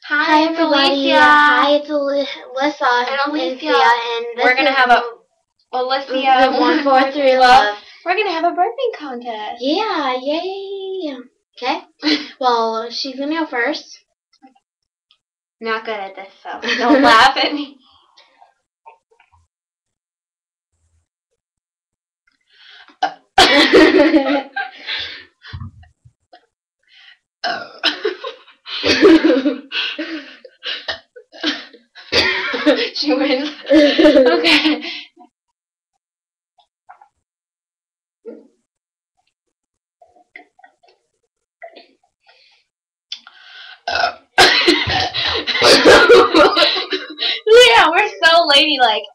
Hi, it's everybody. Alicia. Hi, it's Alyssa And Alicia. and this We're gonna is have a Alicia 143 love. We're gonna have a burping contest. Yeah, yay! Okay. Well, she's gonna go first. Not good at this, so don't laugh at me. She wins. Okay. Yeah, we're so ladylike.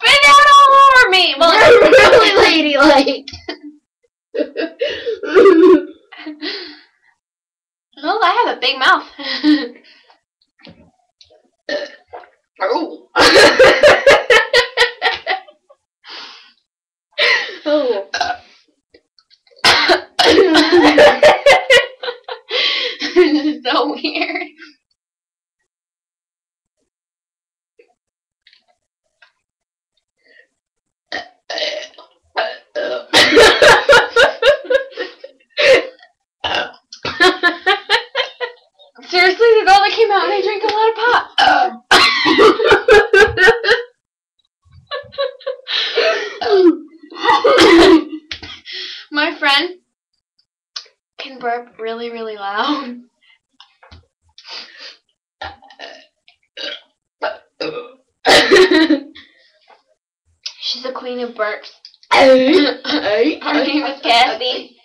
Spit out all over me. Well, really ladylike. Oh, I have a big mouth. Oh. Oh. This is so weird. Seriously, the girl that came out and they drank a lot of pop. My friend can burp really, really loud. She's the queen of burps. Her name is Cassie.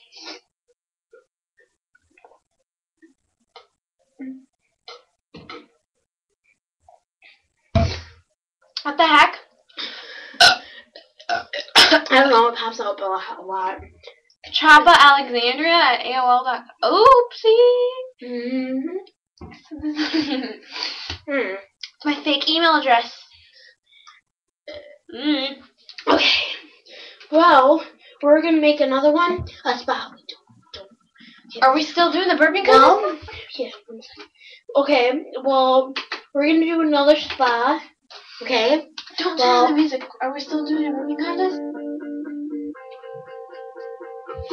What the heck? I don't know, it pops up a lot. Chapa Alexandria at AOL.com. Oopsie. It's my fake email address. Okay. Well, we're gonna make another one. A spot. Are we still doing the burping contest? Well, yeah. Okay. Well, we're gonna do another spa. Okay. Don't turn the music. Are we still doing a burping contest?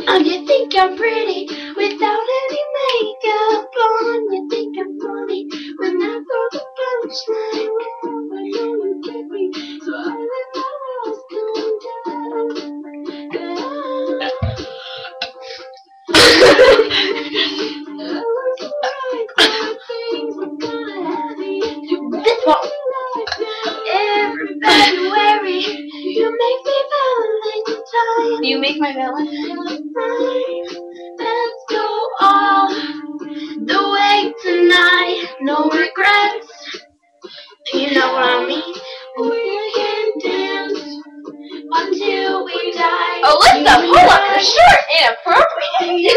Oh, you think I'm pretty without any makeup on? You think I'm funny when I throw the punchline? I know you get me, so I let my walls come down. This one. Everybody worry. You make me Valentine. You make my Valentine. Let's go all the way tonight. No regrets. You know what I mean? We can dance until we die. Alyssa, pull up your shirt. Inappropriate. You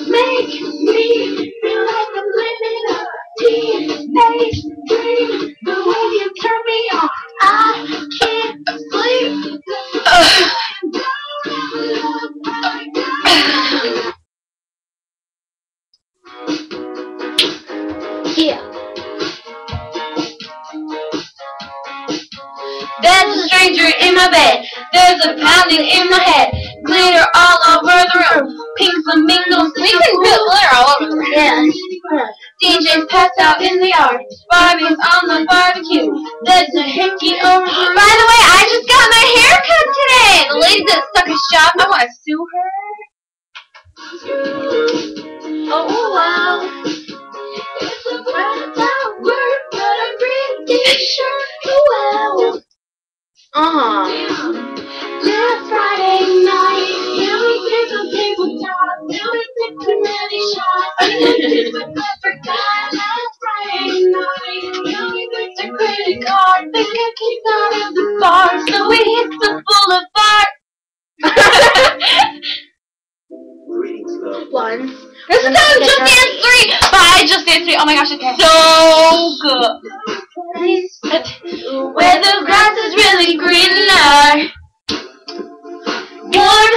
make me feel like I'm living a teenage dream. The way you turn me on, I can't sleep. Yeah. There's a stranger in my bed. There's a pounding in my head. Glitter all over the room. Pink flamingos. We can put glitter all over the room. Yeah. DJ's passed out in the yard. Barbie's on the barbecue. There's a hickey over the room. By the way, I just got my hair cut today. The lady that stuck a shop. I want to sue her. Oh wow. It's a flat out word, but I'm pretty sure well. Last Friday night, yeah, we did some tabletop. Yeah, we took too many shots. I forgot last Friday night. Yeah, we took a credit card. Think I kicked out of the bar, so we hit the boulevard. ones. This is Just Dance 3! Bye, Just Dance 3. Oh my gosh, it's so good. Where the grass is really greener. Warm,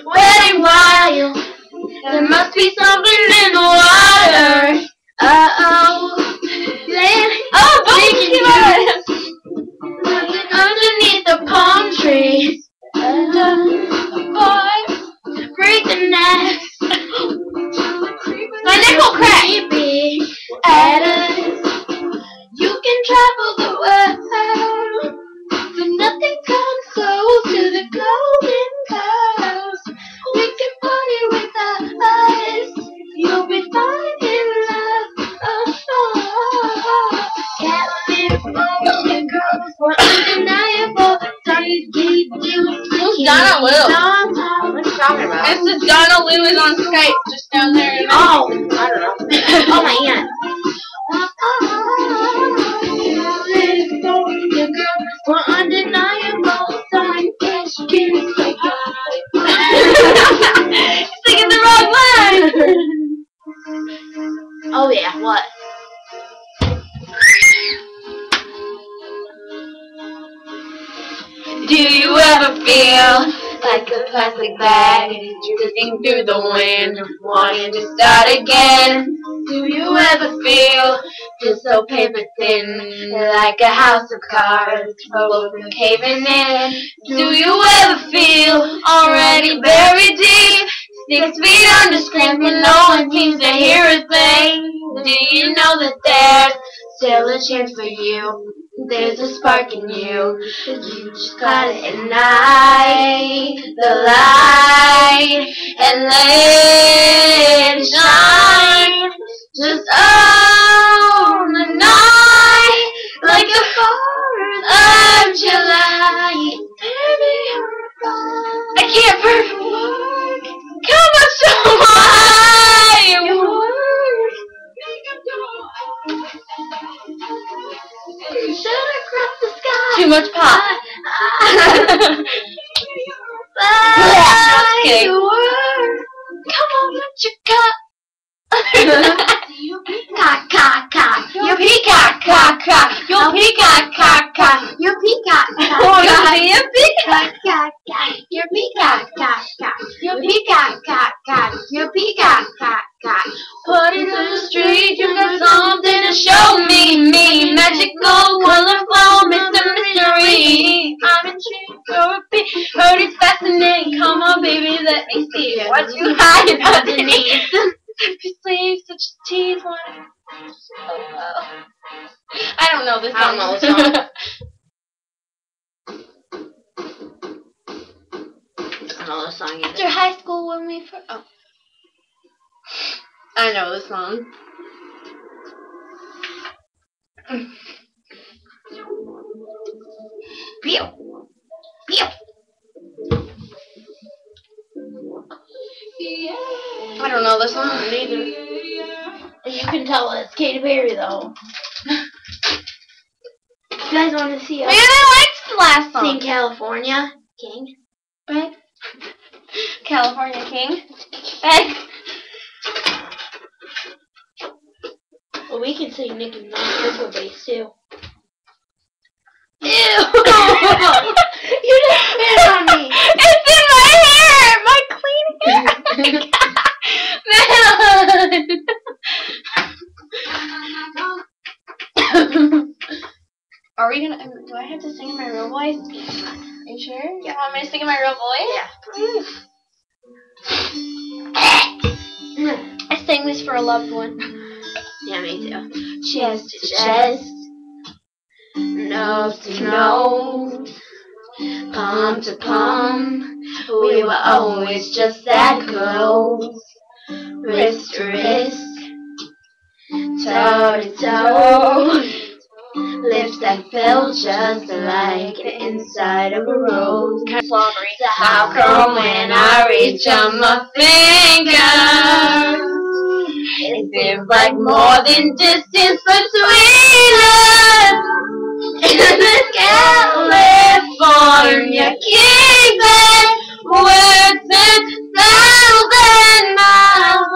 wet and wild. There must be something in the water. Underneath the palm trees. Boy, break the neck. My neck will crack. At us. You can travel the world, but nothing comes close to the golden coast. We can party with us. You'll be fine in love. Can't live for the girls were undeniable. Who's Donna Lou? What are you talking about? It's the Donna Lou is on Skype just down there. Oh, I don't know. Oh, my aunt. Your girls were undeniable. Singing the wrong line. Oh yeah, what? Do you ever feel like a plastic bag drifting through the wind, wanting to start again? Do you ever feel just so paper thin, like a house of cards, full from caving in? Do you ever feel already buried deep, 6 feet under screaming, no one seems to hear a thing? Do you know that there's still a chance for you? There's a spark in you. You just gotta ignite the light and let it shine. Just own the night like the 4th of July. I can't perfect work. Come on, so high. Should across the sky. Too much pop. Come on, let your cup. Cock, cock, cock. Your peacock, cock, cock. Your peacock, cock, cock. Your peacock, cock, cock. Your peacock, cock, cock. Your peacock, cock, cock. Your peacock, cock, cock. Your peacock, cock, cock. Put it to the street. You got something to show me. Magical, colorful, Mr. Mystery. I'm intrigued for a beat. Heard it's fascinating. Come on, baby, let me see it. What you hiding underneath? Your sleeves, such teeth. I don't know this song. I don't know this song. I don't know this song either. After high school when we first. Oh. I know this song. Pew! Pew! I don't know this song either. You can tell it's Katy Perry though. You guys want to see us Man, I liked the last song. sing California King? Right? California King. Right? Well, we can sing Nicki Minaj bass too. Ew! You just spit on me. It's in my hair! My clean hair! Man! Are we gonna... Do I have to sing in my real voice? Are you sure? You want me to sing in my real voice? Yeah. I sang this for a loved one. Yeah, me too. Chest to chest, nose to nose, palm to palm. We were always just that close. Wrist to wrist, toe to toe. Lips that felt just like the inside of a rose. So how come when I reach on my fingers, it seems like more than distance between us? In this California kingdom, where 10,000 miles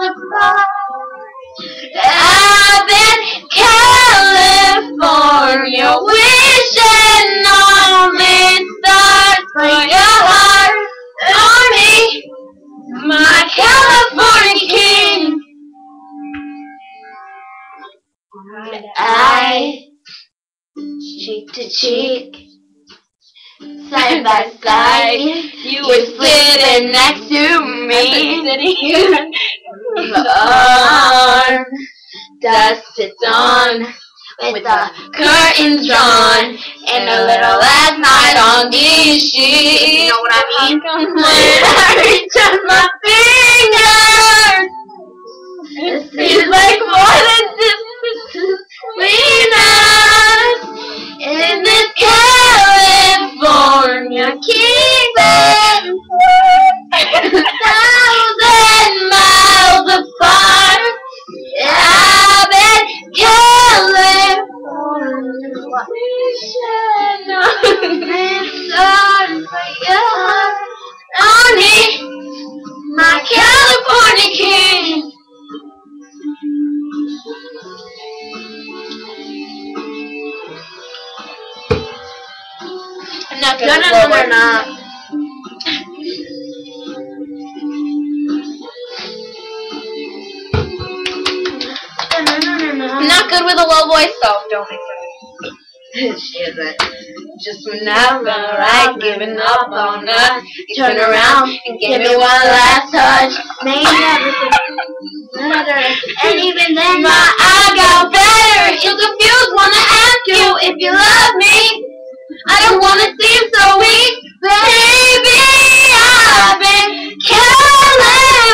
cheek, side by side. You were sitting next to me. Arm dusted on with the curtains drawn and a little last night on these sheets. You know what I mean? When I reach out my fingers, it seems like more than distance between us in this California kingdom, 1,000 miles apart. I've been California. On me, my California king. I'm not gonna no. I'm not good with a low voice, so don't make fun of me. She isn't. Just whenever I giving up on us, you turn around and give me one last touch. Made everything better, and even then my eye got better. You're confused, wanna ask you if you love me. I don't wanna seem so weak, baby. I've been California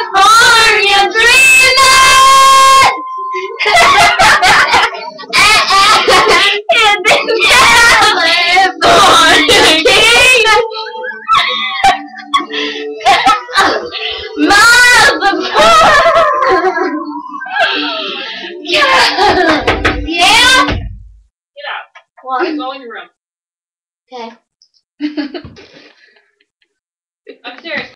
dreaming. In this California kingdom, miles apart. Yeah. Get out. What? Go in your room. Okay. Upstairs.